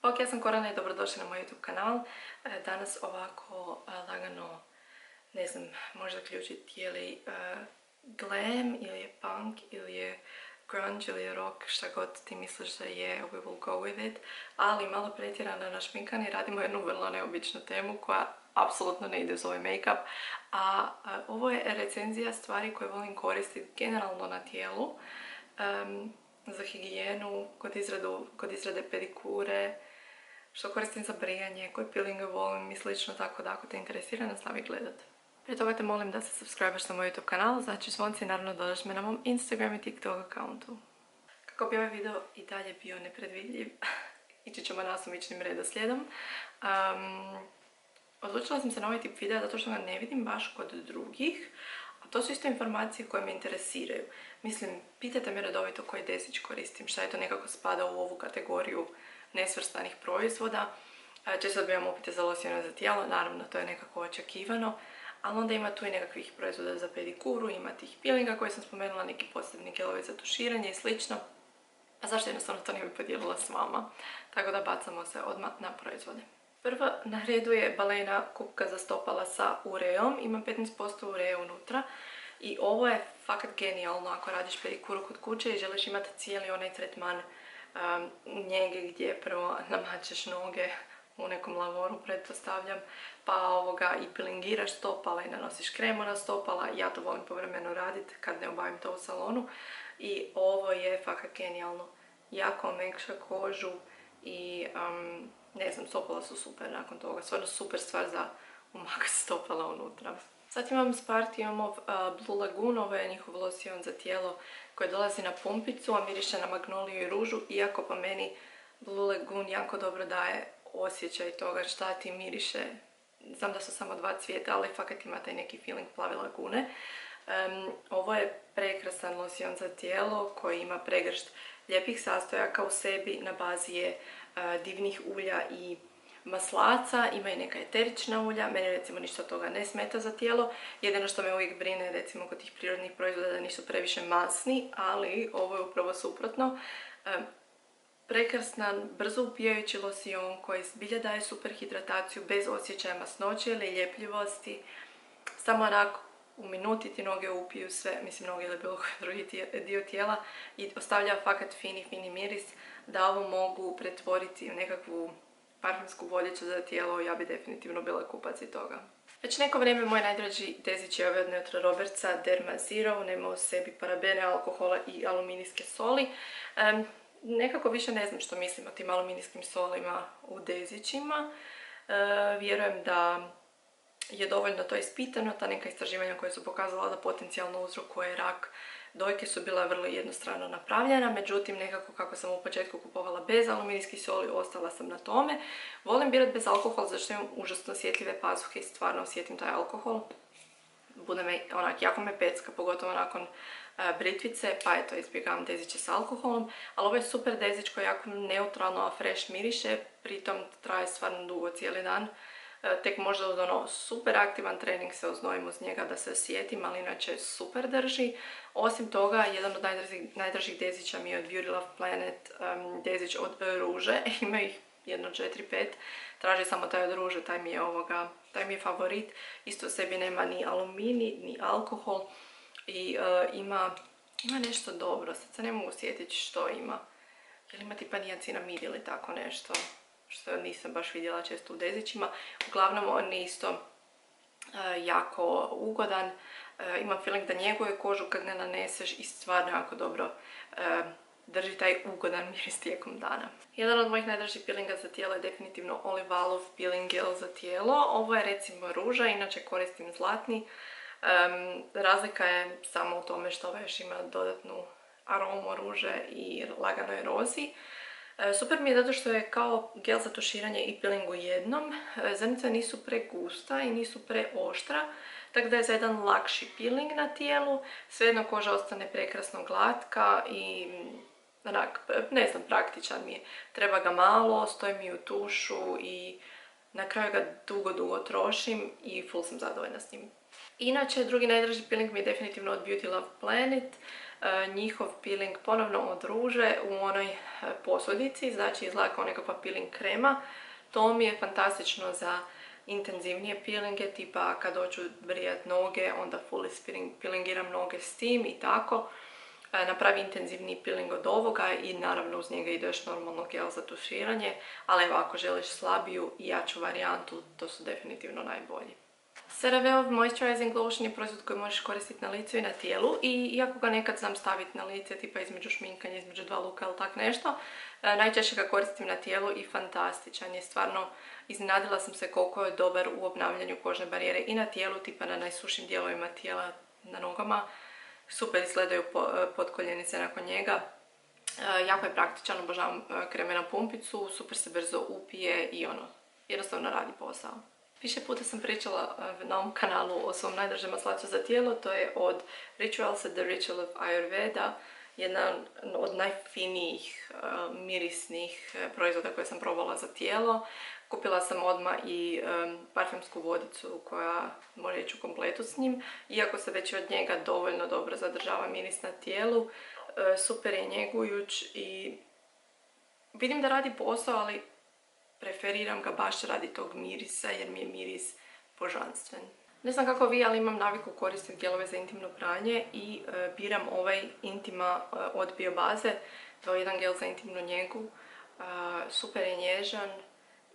Ok, ja sam Korana i dobrodošli na moj YouTube kanal. Danas ovako lagano, ne znam, možda zaključiti je li glam ili je punk ili je grunge ili je rock, šta god ti misliš da je, we will go with it. Ali malo pretjerano našminkani radimo jednu vrlo neobičnu temu koja apsolutno ne ide uz ovaj make-up. A ovo je recenzija stvari koje volim koristiti generalno na tijelu. Za higijenu, kod izrade pedikure, što koristim za brijanje, koje peelinge volim i slično, tako da ako te interesira nastavi gledat. Prije toga te molim da se subscribeš na moj YouTube kanal, znači zvonci, naravno dodaš me na mom Instagram i TikTok akauntu. Kako bi ovaj video i dalje bio nepredvidljiv, ići ćemo nasumičnim redoslijedom. Odlučila sam se na ovaj tip videa zato što ga ne vidim baš kod drugih, a to su isto informacije koje me interesiraju. Mislim, pitajte me redovito koji desić koristim, šta je to nekako spada u ovu kategoriju nesvrstanih proizvoda. Često dobivam upite za losjone za tijelo, naravno to je nekako očekivano, ali onda ima tu i nekakvih proizvoda za pedikuru, ima tih peelinga koje sam spomenula, neki posebni gelovi za tuširanje i slično. A zašto jednostavno to ne bi podijelila s vama? Tako da bacamo se odmah na proizvode. Prva na redu je Balena kupka za stopala sa ureom, ima 15% ureje unutra i ovo je fakat genijalno ako radiš pedikuru kod kuće i želiš imati cijeli onaj tretman njege gdje prvo namačeš noge u nekom lavoru, pretpostavljam, pa i pilingiraš stopala i nanosiš kremu na stopala. Ja to volim povremeno raditi kad ne obavim to u salonu i ovo je fakat genijalno. Jako omekša kožu i ne znam, stopala su super nakon toga. Stvarno super stvar za umakat stopala unutra. Zatim imam s Parfumov Blue Lagoon, ovo je njihov losjon za tijelo koji dolazi na pumpicu, a miriše na magnoliju i ružu, iako po meni Blue Lagoon jako dobro daje osjećaj toga šta ti miriše. Znam da su samo dva cvijeta, ali fakat ima taj neki feeling plave lagune. Ovo je prekrasan losjon za tijelo koji ima pregršt lijepih sastojaka u sebi, na bazi je divnih ulja i maslaca, ima i neka eterična ulja, meni recimo ništa od toga ne smeta za tijelo, jedino što me uvijek brine recimo kod tih prirodnih proizvoda da nisu previše masni, ali ovo je upravo suprotno. Prekrasan, brzo upijajući losjon koji zbilja daje super hidrataciju bez osjećaja masnoće ili ljepljivosti, samo onako u minuti ti noge upiju sve, mislim noge ili bilo koji drugi dio tijela i ostavlja fakat fini miris da ovo mogu pretvoriti u nekakvu parfumsku voljeću za tijelo, ja bi definitivno bila kupac i toga. Već neko vrijeme moj najdraži dezić je ovaj od Neutra Robertsa Derma Zero, nema u sebi parabene, alkohola i aluminijske soli. Nekako više ne znam što mislim o tim aluminijskim solima u dezićima. Vjerujem da je dovoljno to ispitano, ta neka istraživanja koja su pokazala da potencijalno uzrokuje rak dojke su bila vrlo jednostrano napravljena, međutim nekako kako sam u početku kupovala bez aluminijskih soli, ostala sam na tome. Volim birati bez alkohola zašto imam užasno osjetljive pazuhe i stvarno osjetim taj alkohol. Bude me onak, jako me pecka, pogotovo nakon britvice, pa eto izbjegavam deziće s alkoholom, ali ovo je super dezić koji jako neutralno, a fresh miriše, pritom traje stvarno dugo, cijeli dan. Tek možda uz super aktivan trening se oznojim uz njega da se osjetim, ali inače super drži. Osim toga, jedan od najdražih dezića mi je od Beauty Love Planet dezić od ruže, ima ih jedno 4-5, traži samo taj od ruže, taj mi je favorit. Isto u sebi nema ni aluminij, ni alkohol i ima nešto dobro, sad se ne mogu sjetiti što ima. Jel ima tipa niacinamid ili tako nešto, što nisam baš vidjela često u dezićima. Uglavnom on je isto jako ugodan, imam feeling da njeguje kožu kad ne naneseš i stvarno jako dobro drži taj ugodan miris tijekom dana. Jedan od mojih najdražih peelinga za tijelo je definitivno Olivalov peeling gel za tijelo. Ovo je recimo ruža, inače koristim zlatni. Razlika je samo u tome što ovo još ima dodatnu aromu ruže i lagano je rozi. Super mi je zato što je kao gel za tuširanje i peeling u jednom. Zrnica nisu pregusta i nisu preoštra, tako da je za jedan lakši peeling na tijelu. Svejedno koža ostane prekrasno glatka i onak, ne znam, praktičan mi je. Treba ga malo, stoji mi u tušu i na kraju ga dugo trošim i full sam zadovoljna s njim. Inače, drugi najdraži peeling mi je definitivno od Beauty Love Planet. njihov peeling ponovno od ruže u onoj posudici, znači izgleda kao nekakva peeling krema. To mi je fantastično za intenzivnije peelinge, tipa kad hoću brijat noge, onda fully peelingiram noge s tim i tako. Napravi intenzivni peeling od ovoga i naravno uz njega ide još normalno gel za tuširanje, ali evo ako želiš slabiju i jaču varijantu, to su definitivno najbolji. CeraVe Moisturizing Lotion je proizvod koji možeš koristiti na licu i na tijelu i iako ga nekad znam staviti na lice, tipa između šminkanja, između dva luka ili tak nešto, najčešće ga koristim na tijelu i fantastičan je. Stvarno iznenadila sam se koliko je dobar u obnavljanju kožne barijere i na tijelu, tipa na najsušim dijelovima tijela, na nogama. Super izgledaju potkoljenice nakon njega. Jako je praktičan, obožavam kreme na pumpicu, super se brzo upije i jednostavno radi posao. Više puta sam pričala na ovom kanalu o svom najdražem maslaču za tijelo, to je od Ritualsa The Ritual of Ayurveda, jedan od najfinijih mirisnih proizvoda koje sam probala za tijelo. Kupila sam odmah i parfemsku vodicu koja može ići u kompletu s njim, iako se već od njega dovoljno dobro zadržava miris na tijelu. Super je njegujuć i vidim da radi posao, ali preferiram ga baš radi tog mirisa jer mi je miris božanstven. Ne znam kako vi, ali imam naviku koristiti gelove za intimno pranje i biram ovaj Intima od Biobaze. To je jedan gel za intimnu njegu. Super je nježan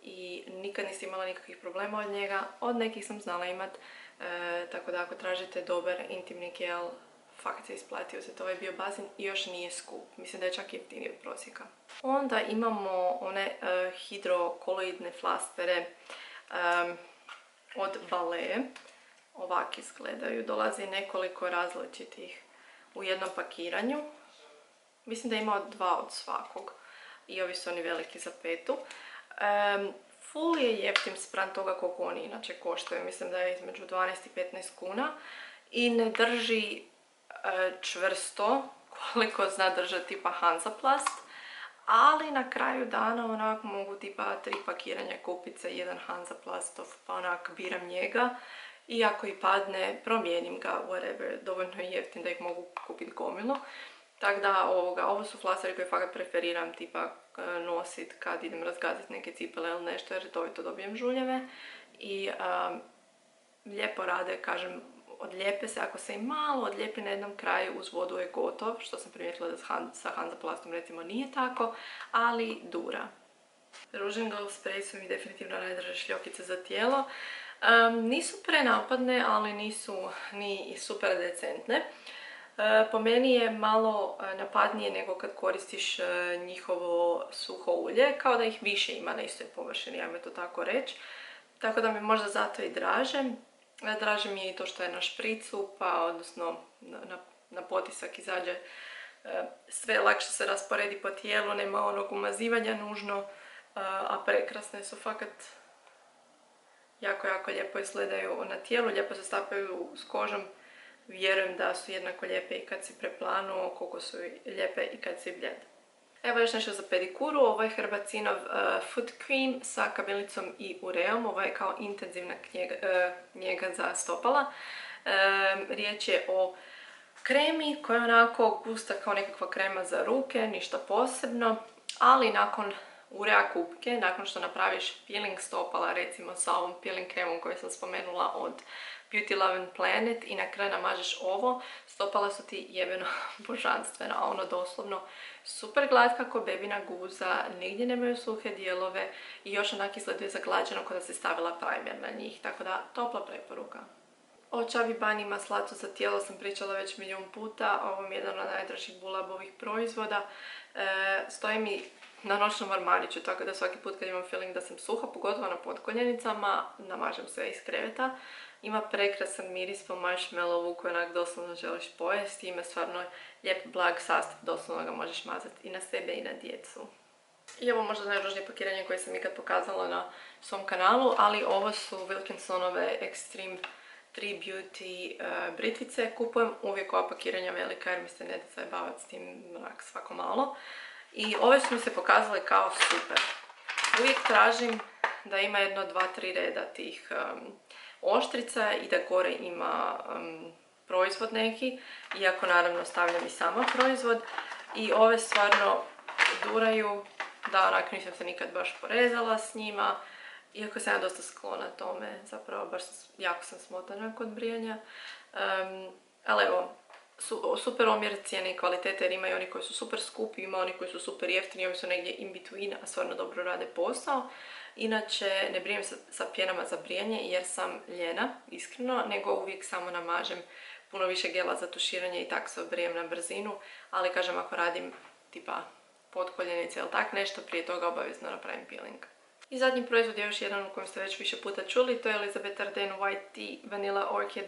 i nikad nisam imala nikakvih problema od njega. Od nekih sam znala imat, tako da ako tražite dobar intimni gel, fakat se isplati uzeti ovaj Biobazin i još nije skup. Mislim da je čak jeftiniji od prosjeka. Onda imamo one hidrokoloidne flastere od Balea. Ovak izgledaju. Dolazi nekoliko različitih u jednom pakiranju. Mislim da ima dva od svakog. I ovi su oni veliki za 5. Full je jeftin spram toga koliko oni inače koštaju. Mislim da je između 12 i 15 kuna. I ne drži čvrsto koliko zna držati tipa Hansaplast. Ali na kraju dana onak mogu tipa 3 pakiranja kupiti za jedan Hansaplastov, pa onak biram njega. I ako i padne, promijenim ga, whatever, dovoljno je jeftin da ih mogu kupiti gomilu. Tako da ovo su flasteri koje fakat preferiram tipa nosit kad idem razgaziti neke cipele ili nešto jer redovito dobijem žuljeve. I lijepo rade, kažem, odlijepe se, ako se i malo odlijepi na jednom kraju uz vodu je gotov, što sam primijetila da sa Hanzaplastom recimo nije tako, ali dura. Rouge & Glow spray su mi definitivno najdraže šljokice za tijelo. Nisu prenapadne, ali nisu ni super decentne. Po meni je malo napadnije nego kad koristiš njihovo suho ulje, kao da ih više ima na istoj površini, ajmo to tako reći. Tako da mi možda zato i draže. Draže mi je i to što je na špricu, pa odnosno na potisak izađe sve lakše se rasporedi po tijelu, nema onog umazivanja nužno, a prekrasne su fakat. Jako, jako lijepo izgledaju na tijelu, lijepo se stapaju s kožom. Vjerujem da su jednako lijepe i kad si preplanuo, koliko su lijepe i kad si bljed. Evo još nešto za pedikuru, ovo je Herbacinov Foot Cream sa kamilicom i ureom, ovo je kao intenzivna njega za stopala. Riječ je o kremi koja je onako gusta kao nekakva krema za ruke, ništa posebno, ali nakon urea kupke, nakon što napraviš peeling stopala, recimo sa ovom peeling kremom koju sam spomenula od Beauty Love and Planet i na kraju namažeš ovo, stopala su ti jebeno božanstvena, ono doslovno super glatka ko bebina guza, nigdje nemaju suhe dijelove i još onak izgledaju zaglađeno kao da si stavila primer na njih, tako da topla preporuka. O Chubby Bunny maslacu za tijelo sam pričala već milijun puta, ovo mi je jedan od najdražih Bulabovih proizvoda. Stoji mi na noćnom ormariću, tako da svaki put kad imam feeling da sam suha, pogotovo na potkoljenicama, namažem sve iz kreveta. Ima prekrasan miris po marshmallowu koji onak doslovno želiš pojesti, ima stvarno lijep blag sastav, doslovno ga možeš mazati i na sebe i na djecu. I ovo možda najružnije pakiranje koje sam ikad pokazala na svom kanalu, ali ovo su Wilkinsonove Extreme 3 Beauty britvice. Kupujem uvijek ova pakiranja velika jer mi se ne da zajebavati s tim onak svako malo. I ove su mi se pokazale kao super. Uvijek tražim da ima jedno, dva, tri reda tih oštrica i da gore ima proizvod neki, iako naravno stavljam i sama proizvod. I ove stvarno duraju, da onak nisam se nikad baš porezala s njima, iako sam ja dosta sklona tome, zapravo baš jako sam smotana kod brijanja. Ali evo, super omjer cijene i kvalitete, jer ima i oni koji su super skupi, ima oni koji su super jeftini, ovi su negdje in between, a stvarno dobro rade posao. Inače, ne brijem sa pjenama za brijanje jer sam ljena, iskreno, nego uvijek samo namažem puno više gela za tuširanje i tako se obrijem na brzinu, ali kažem, ako radim tipa potkoljenice ili tak nešto, prije toga obavezno napravim peeling. I zadnji proizvod je još jedan u kojem ste već više puta čuli, to je Elizabeth Arden White Tea Vanilla Orchid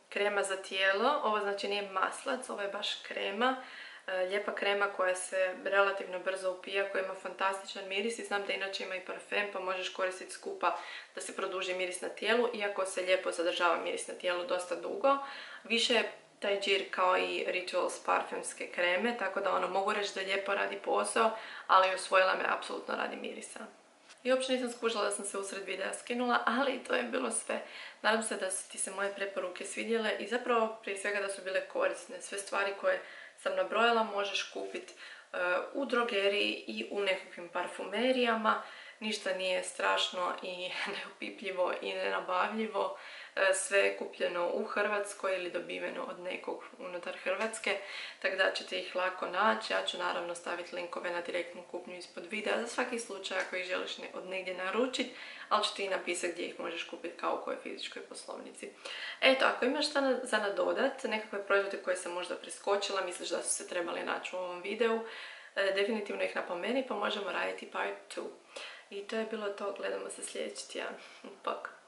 krema za tijelo. Ovo znači nije maslac, ovo je baš krema. Lijepa krema koja se relativno brzo upija, koja ima fantastičan miris i znam da inače ima i parfem, pa možeš koristiti skupa da se produži miris na tijelu, iako se lijepo zadržava miris na tijelu dosta dugo. Više je taj džir kao i Rituals parfumske kreme, tako da mogu reći da lijepo radi posao, ali osvojila me apsolutno radi mirisa. I uopće nisam skužila da sam se usred videa skinula, ali to je bilo sve. Nadam se da su ti se moje preporuke svidjele i zapravo prije svega da su bile korisne. Sve stvari koje sam nabrojala možeš kupiti u drogeriji i u nekakvim parfumerijama. Ništa nije strašno i neupipljivo i nenabavljivo. Sve je kupljeno u Hrvatskoj ili dobiveno od nekog unutar Hrvatske, tako da ćete ih lako naći. Ja ću naravno staviti linkove na direktnu kupnju ispod videa za svaki slučaj ako ih želiš od negdje naručiti, ali ću ti napisati gdje ih možeš kupiti kao u kojoj fizičkoj poslovnici. Eto, ako imaš šta za nadodat, nekakve proizvode koje sam možda preskočila, misliš da su se trebali naći u ovom videu, definitivno ih napomeni pa možemo raditi part 2. I to je bilo to, gledamo se sljedeći tjedan. Pak!